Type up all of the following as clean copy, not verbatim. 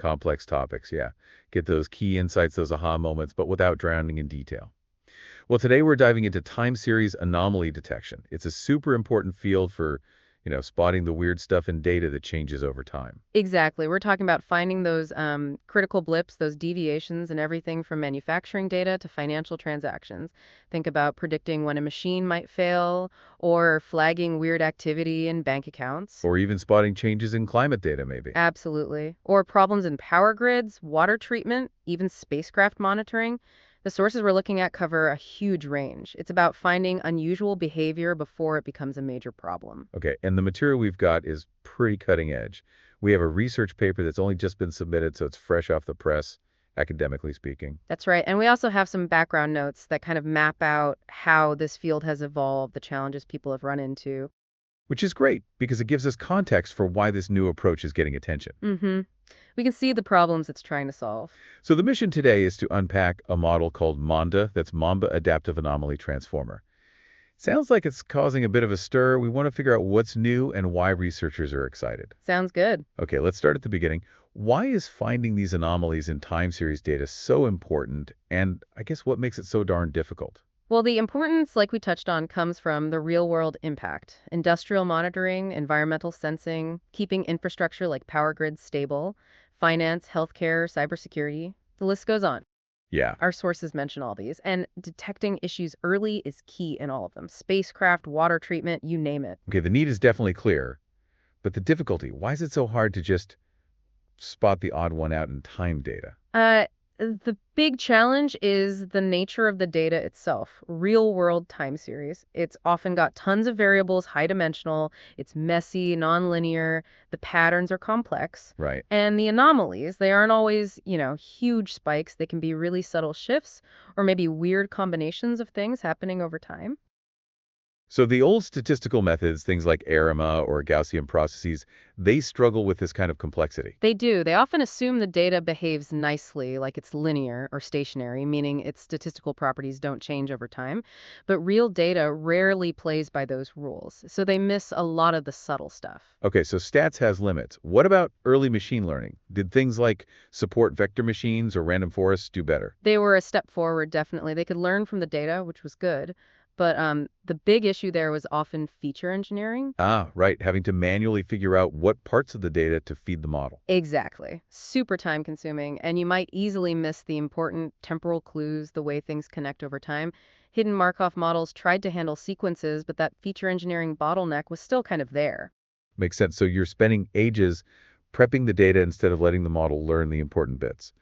Complex topics, yeah. Get those key insights, those aha moments, but without drowning in detail. Well, today we're diving into time series anomaly detection. It's a super important field for, spotting the weird stuff in data that changes over time. Exactly. We're talking about finding those critical blips, those deviations, and everything from manufacturing data to financial transactions. Think about predicting when a machine might fail or flagging weird activity in bank accounts. Or even spotting changes in climate data, maybe. Absolutely. Or problems in power grids, water treatment, even spacecraft monitoring. The sources we're looking at cover a huge range. It's about finding unusual behavior before it becomes a major problem. Okay, and the material we've got is pretty cutting edge. We have a research paper that's only just been submitted, so it's fresh off the press, academically speaking. That's right. And we also have some background notes that kind of map out how this field has evolved, the challenges people have run into. Which is great because it gives us context for why this new approach is getting attention. Mm-hmm. We can see the problems it's trying to solve. So the mission today is to unpack a model called MANDA, that's Mamba Adaptive Anomaly Transformer. Sounds like it's causing a bit of a stir. We want to figure out what's new and why researchers are excited. Sounds good. Okay, let's start at the beginning. Why is finding these anomalies in time series data so important, and I guess what makes it so darn difficult? Well, the importance, like we touched on, comes from the real world impact. Industrial monitoring, environmental sensing, keeping infrastructure like power grids stable, finance, healthcare, cybersecurity. The list goes on. Yeah. Our sources mention all these, and detecting issues early is key in all of them. Spacecraft, water treatment, you name it. Okay, the need is definitely clear, but the difficulty, why is it so hard to just spot the odd one out in time data? Uh, the big challenge is the nature of the data itself. Real world time series. It's often got tons of variables, high dimensional, it's messy, nonlinear, the patterns are complex. Right. And the anomalies, they aren't always, huge spikes. They can be really subtle shifts or maybe weird combinations of things happening over time. So the old statistical methods, things like ARIMA or Gaussian processes, they struggle with this kind of complexity. They do. They often assume the data behaves nicely, like it's linear or stationary, meaning its statistical properties don't change over time. But real data rarely plays by those rules, so they miss a lot of the subtle stuff. Okay, so stats has limits. What about early machine learning? Did things like support vector machines or random forests do better? They were a step forward, definitely. They could learn from the data, which was good. But the big issue there was often feature engineering. Ah, right, having to manually figure out what parts of the data to feed the model. Exactly. Super time consuming, and you might easily miss the important temporal clues, the way things connect over time. Hidden Markov models tried to handle sequences, but that feature engineering bottleneck was still kind of there. Makes sense. So you're spending ages prepping the data instead of letting the model learn the important bits.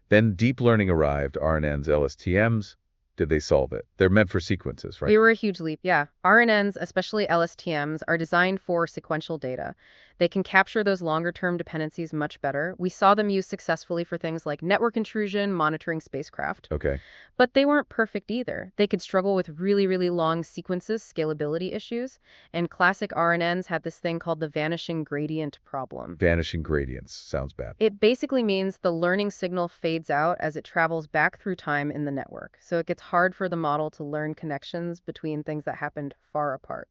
Then deep learning arrived, RNNs, LSTMs. Did they solve it? They're meant for sequences, right? They were a huge leap, yeah. RNNs, especially LSTMs, are designed for sequential data. They can capture those longer-term dependencies much better. We saw them used successfully for things like network intrusion, monitoring spacecraft. Okay. But they weren't perfect either. They could struggle with really, really long sequences, scalability issues, and classic RNNs had this thing called the vanishing gradient problem. Vanishing gradients. Sounds bad. It basically means the learning signal fades out as it travels back through time in the network. So it gets hard for the model to learn connections between things that happened far apart.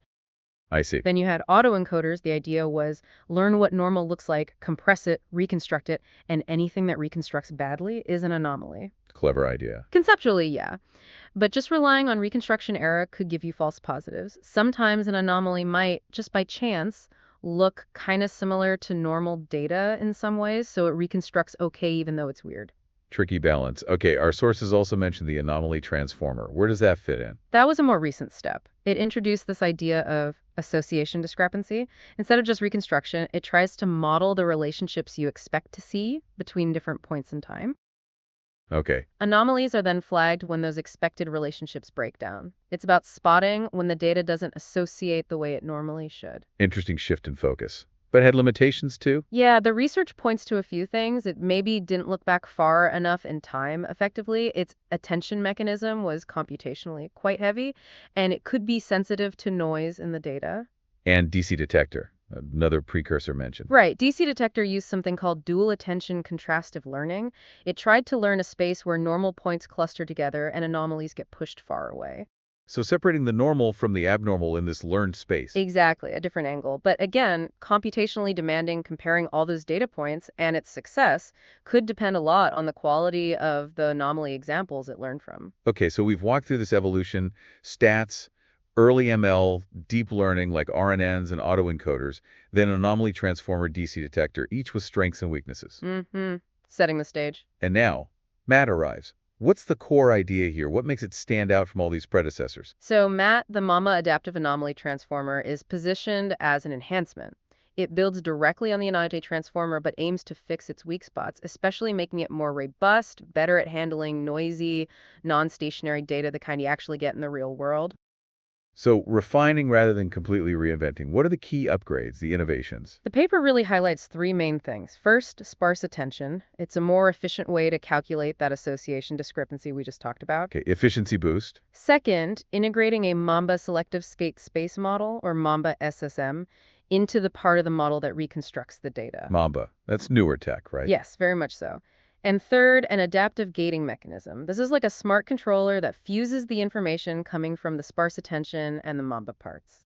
I see. Then you had autoencoders. The idea was learn what normal looks like, compress it, reconstruct it, and anything that reconstructs badly is an anomaly. Clever idea. Conceptually, yeah. But just relying on reconstruction error could give you false positives. Sometimes an anomaly might, just by chance, look kind of similar to normal data in some ways, so it reconstructs okay even though it's weird. Tricky balance. Okay, our sources also mentioned the anomaly transformer. Where does that fit in? That was a more recent step. It introduced this idea of association discrepancy. Instead of just reconstruction, it tries to model the relationships you expect to see between different points in time. Okay, Anomalies are then flagged when those expected relationships break down. It's about spotting when the data doesn't associate the way it normally should. interesting shift in focus. But had limitations too? Yeah, the research points to a few things. It maybe didn't look back far enough in time effectively. Its attention mechanism was computationally quite heavy, and it could be sensitive to noise in the data. And DCdetector, another precursor mentioned. Right, DCdetector used something called dual attention contrastive learning. It tried to learn a space where normal points cluster together and anomalies get pushed far away. So separating the normal from the abnormal in this learned space. Exactly, a different angle. But again, computationally demanding comparing all those data points and its success could depend a lot on the quality of the anomaly examples it learned from. Okay, so we've walked through this evolution, stats, early ML, deep learning like RNNs and autoencoders, then anomaly transformer DC detector, each with strengths and weaknesses. Mm-hmm. Setting the stage. And now, MAAT arrives. What's the core idea here? What makes it stand out from all these predecessors? So MAAT, the Mamba Adaptive Anomaly Transformer, is positioned as an enhancement. It builds directly on the Anomaly Transformer but aims to fix its weak spots, especially making it more robust, better at handling noisy, non-stationary data, the kind you actually get in the real world. So refining rather than completely reinventing. What are the key upgrades, the innovations? The paper really highlights three main things. First, sparse attention. It's a more efficient way to calculate that association discrepancy we just talked about. Okay, efficiency boost. Second, integrating a Mamba-Selective State Space Model, or Mamba SSM, into the part of the model that reconstructs the data. Mamba. That's newer tech, right? Yes, very much so. And third, an adaptive gating mechanism. This is like a smart controller that fuses the information coming from the sparse attention and the Mamba parts.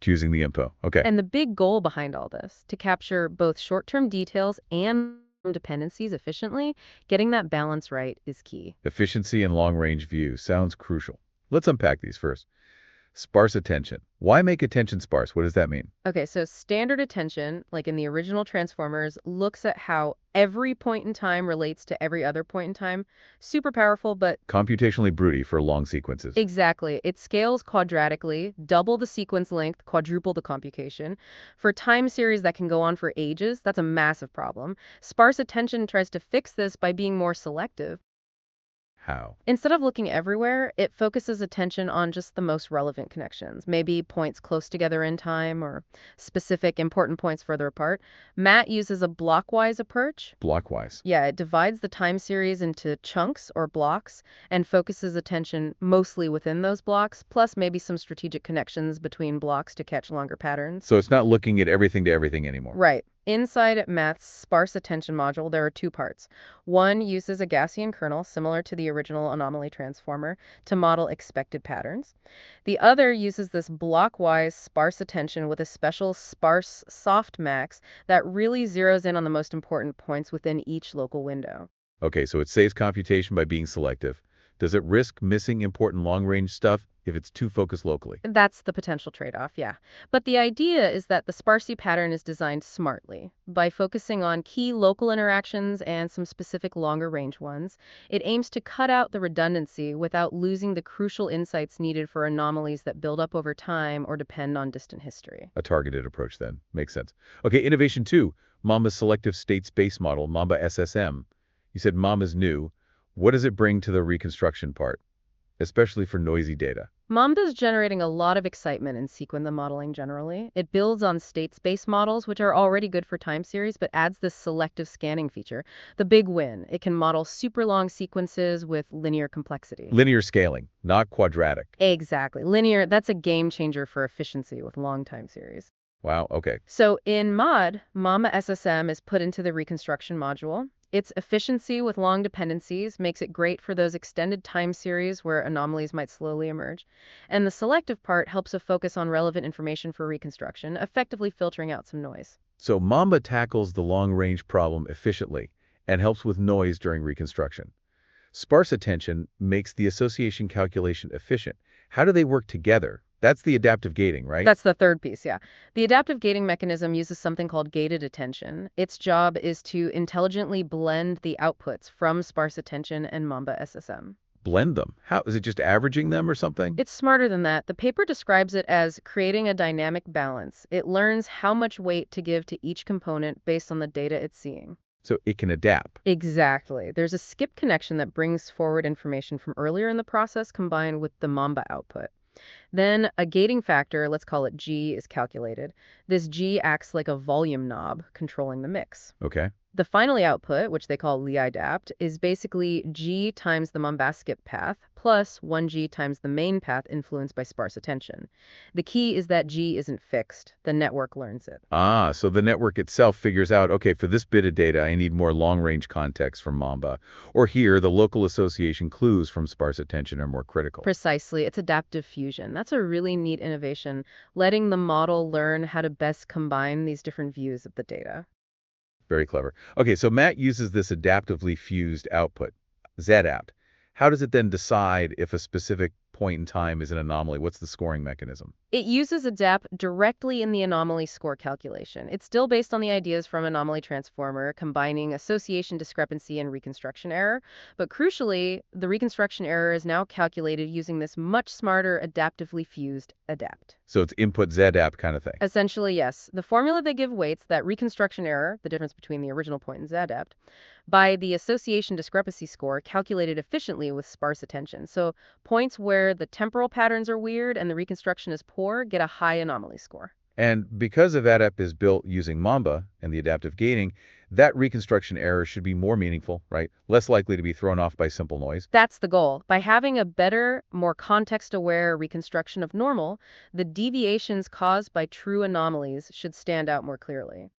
Choosing the info. Okay. And the big goal behind all this, to capture both short-term details and dependencies efficiently, getting that balance right is key. Efficiency and long-range view sounds crucial. Let's unpack these first. Sparse attention. Why make attention sparse? What does that mean? Okay, so standard attention, like in the original Transformers, looks at how every point in time relates to every other point in time. Super powerful, but Computationally broody for long sequences. exactly. It scales quadratically, double the sequence length, quadruple the computation. For time series that can go on for ages, that's a massive problem. Sparse attention tries to fix this by being more selective. How? Instead of looking everywhere, it focuses attention on just the most relevant connections, maybe points close together in time or specific important points further apart. MAAT uses a blockwise approach. Blockwise. Yeah, it divides the time series into chunks or blocks and focuses attention mostly within those blocks, plus maybe some strategic connections between blocks to catch longer patterns. So it's not looking at everything to everything anymore. Right. Inside MAAT's sparse attention module, there are two parts. One uses a Gaussian kernel, similar to the original anomaly transformer, to model expected patterns. The other uses this blockwise sparse attention with a special sparse softmax that really zeroes in on the most important points within each local window. Okay, so it saves computation by being selective. Does it risk missing important long-range stuff if it's too focused locally? That's the potential trade-off, yeah. But the idea is that the sparsity pattern is designed smartly. By focusing on key local interactions and some specific longer range ones, it aims to cut out the redundancy without losing the crucial insights needed for anomalies that build up over time or depend on distant history. A targeted approach then. Makes sense. Okay, innovation two, Mamba-Selective State Space Model, Mamba SSM. You said Mamba's new. What does it bring to the reconstruction part, especially for noisy data? Mamba's generating a lot of excitement in sequence modeling generally. It builds on state space models, which are already good for time series, but adds this selective scanning feature. The big win, it can model super long sequences with linear complexity. Linear scaling, not quadratic. Exactly. Linear, that's a game changer for efficiency with long time series. Wow, okay. So in MOD, Mamba SSM is put into the reconstruction module. Its efficiency with long dependencies makes it great for those extended time series where anomalies might slowly emerge. And the selective part helps it focus on relevant information for reconstruction, effectively filtering out some noise. So Mamba tackles the long-range problem efficiently and helps with noise during reconstruction. Sparse attention makes the association calculation efficient. How do they work together? That's the adaptive gating, right? That's the third piece, yeah. The adaptive gating mechanism uses something called gated attention. Its job is to intelligently blend the outputs from sparse attention and Mamba SSM. Blend them. How? Is it just averaging them or something? It's smarter than that. The paper describes it as creating a dynamic balance. It learns how much weight to give to each component based on the data it's seeing. So it can adapt. Exactly. There's a skip connection that brings forward information from earlier in the process combined with the Mamba output. Then a gating factor, let's call it G, is calculated. This G acts like a volume knob controlling the mix. Okay. The final output, which they call Lie adapt, is basically G times the Mamba skip path plus 1g times the main path influenced by sparse attention. The key is that g isn't fixed. The network learns it. Ah, so the network itself figures out, okay, for this bit of data, I need more long-range context from Mamba. Or here, the local association clues from sparse attention are more critical. Precisely. It's adaptive fusion. That's a really neat innovation, letting the model learn how to best combine these different views of the data. Very clever. Okay, so Matt uses this adaptively fused output, ZApt. How does it then decide if a specific point in time is an anomaly? What's the scoring mechanism? It uses adapt directly in the anomaly score calculation. It's still based on the ideas from Anomaly Transformer, combining association discrepancy and reconstruction error. But crucially, the reconstruction error is now calculated using this much smarter adaptively fused adapt. So it's input ZApt kind of thing. Essentially, yes. The formula they give weights that reconstruction error, the difference between the original point and z-adapt, by the association discrepancy score calculated efficiently with sparse attention. So points where the temporal patterns are weird and the reconstruction is poor get a high anomaly score. And because AdApp is built using Mamba and the adaptive gating, that reconstruction error should be more meaningful, right? Less likely to be thrown off by simple noise. That's the goal. By having a better, more context-aware reconstruction of normal, the deviations caused by true anomalies should stand out more clearly.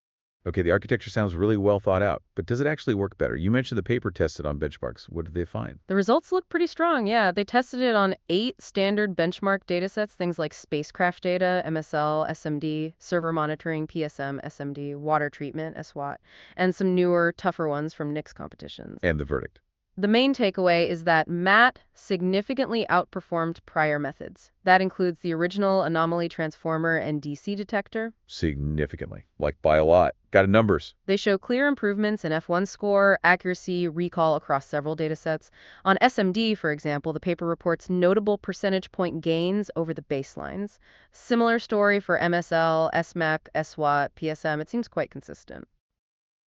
Okay, the architecture sounds really well thought out, but does it actually work better? You mentioned the paper tested on benchmarks. What did they find? The results look pretty strong, yeah. They tested it on 8 standard benchmark datasets, things like spacecraft data, MSL, SMD, server monitoring, PSM, SMD, water treatment, SWAT, and some newer, tougher ones from NICS competitions. And the verdict. The main takeaway is that MAAT significantly outperformed prior methods. That includes the original Anomaly Transformer and DCdetector. Significantly. Like by a lot. Got a numbers. They show clear improvements in F1 score, accuracy, recall across several datasets. On SMD, for example, the paper reports notable percentage point gains over the baselines. Similar story for MSL, SMAC, SWAT, PSM. It seems quite consistent.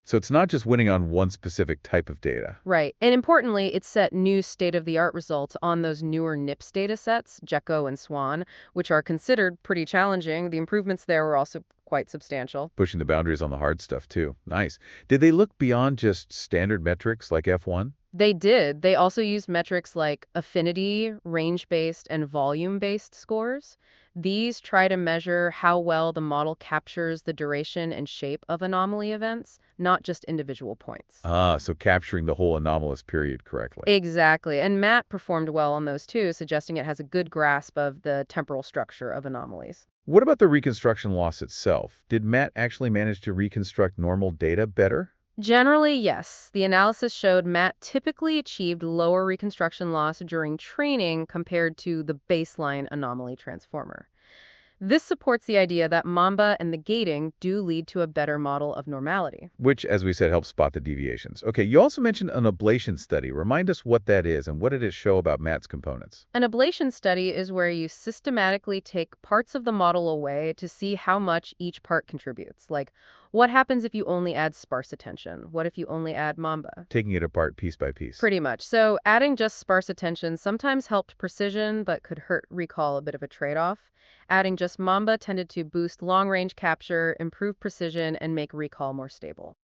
So it's not just winning on one specific type of data. Right. And importantly, it set new state-of-the-art results on those newer NIPS datasets, GECKO and SWAN, which are considered pretty challenging. The improvements there were also quite substantial. Pushing the boundaries on the hard stuff, too. Nice. Did they look beyond just standard metrics like F1? They did. They also used metrics like affinity, range-based, and volume-based scores. These try to measure how well the model captures the duration and shape of anomaly events, not just individual points. Ah, so capturing the whole anomalous period correctly. Exactly. And Matt performed well on those too, suggesting it has a good grasp of the temporal structure of anomalies. What about the reconstruction loss itself? Did Matt actually manage to reconstruct normal data better? Generally, yes. The analysis showed Matt typically achieved lower reconstruction loss during training compared to the baseline anomaly transformer. This supports the idea that Mamba and the gating do lead to a better model of normality. Which, as we said, helps spot the deviations. Okay, you also mentioned an ablation study. Remind us what that is and what did it show about Matt's components? An ablation study is where you systematically take parts of the model away to see how much each part contributes. Like, what happens if you only add sparse attention? What if you only add Mamba? Taking it apart piece by piece. Pretty much. So adding just sparse attention sometimes helped precision, but could hurt recall, a bit of a trade-off. Adding just Mamba tended to boost long-range capture, improve precision, and make recall more stable.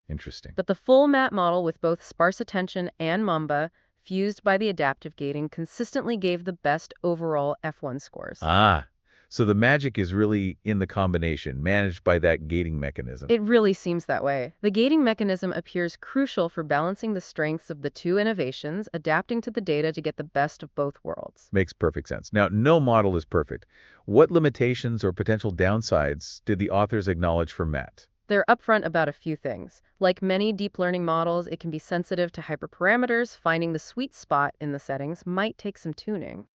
Interesting. But the full MAT model with both sparse attention and Mamba, fused by the adaptive gating, consistently gave the best overall F1 scores. Ah, so the magic is really in the combination, managed by that gating mechanism. It really seems that way. The gating mechanism appears crucial for balancing the strengths of the two innovations, adapting to the data to get the best of both worlds. Makes perfect sense. Now, no model is perfect. What limitations or potential downsides did the authors acknowledge for Matt? They're upfront about a few things. Like many deep learning models, it can be sensitive to hyperparameters. Finding the sweet spot in the settings might take some tuning.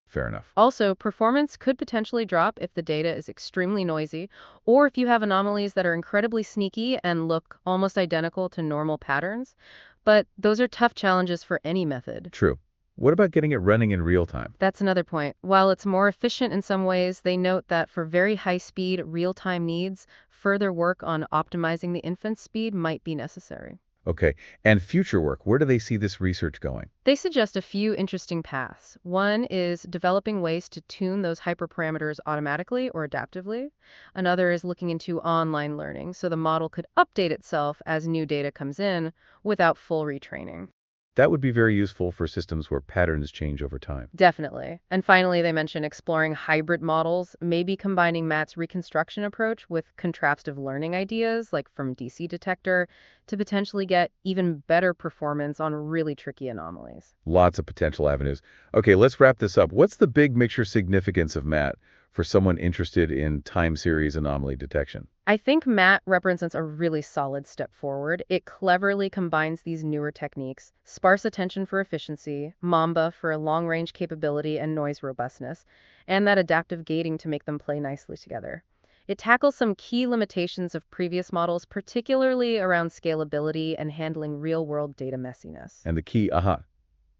Fair enough. Also, performance could potentially drop if the data is extremely noisy, or if you have anomalies that are incredibly sneaky and look almost identical to normal patterns. But those are tough challenges for any method. True. What about getting it running in real time? That's another point. While it's more efficient in some ways, they note that for very high-speed, real-time needs, further work on optimizing the inference speed might be necessary. Okay, and future work, where do they see this research going? They suggest a few interesting paths. One is developing ways to tune those hyperparameters automatically or adaptively. Another is looking into online learning, so the model could update itself as new data comes in without full retraining. That would be very useful for systems where patterns change over time. Definitely. And finally, they mention exploring hybrid models, maybe combining Matt's reconstruction approach with contrastive learning ideas, like from DCdetector, to potentially get even better performance on really tricky anomalies. Lots of potential avenues. Okay, let's wrap this up. What's the big picture significance of MAAT for someone interested in time series anomaly detection? I think Matt represents a really solid step forward. It cleverly combines these newer techniques, sparse attention for efficiency, Mamba for long-range capability and noise robustness, and that adaptive gating to make them play nicely together. It tackles some key limitations of previous models, particularly around scalability and handling real-world data messiness. And the key aha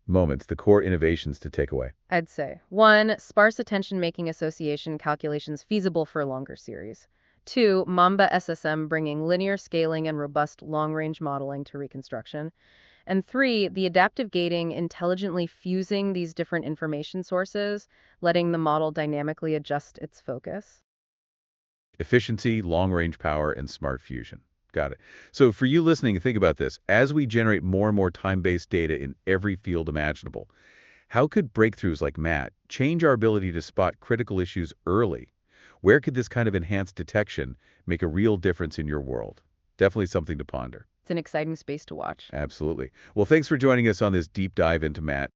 moments, the core innovations to take away. I'd say 1. Sparse attention making association calculations feasible for a longer series. 2. Mamba SSM bringing linear scaling and robust long-range modeling to reconstruction. And 3. The adaptive gating intelligently fusing these different information sources, letting the model dynamically adjust its focus. Efficiency, long-range power, and smart fusion. Got it. So for you listening, think about this. As we generate more and more time-based data in every field imaginable, how could breakthroughs like MAAT change our ability to spot critical issues early? Where could this kind of enhanced detection make a real difference in your world? Definitely something to ponder. It's an exciting space to watch. Absolutely. Well, thanks for joining us on this deep dive into MAAT.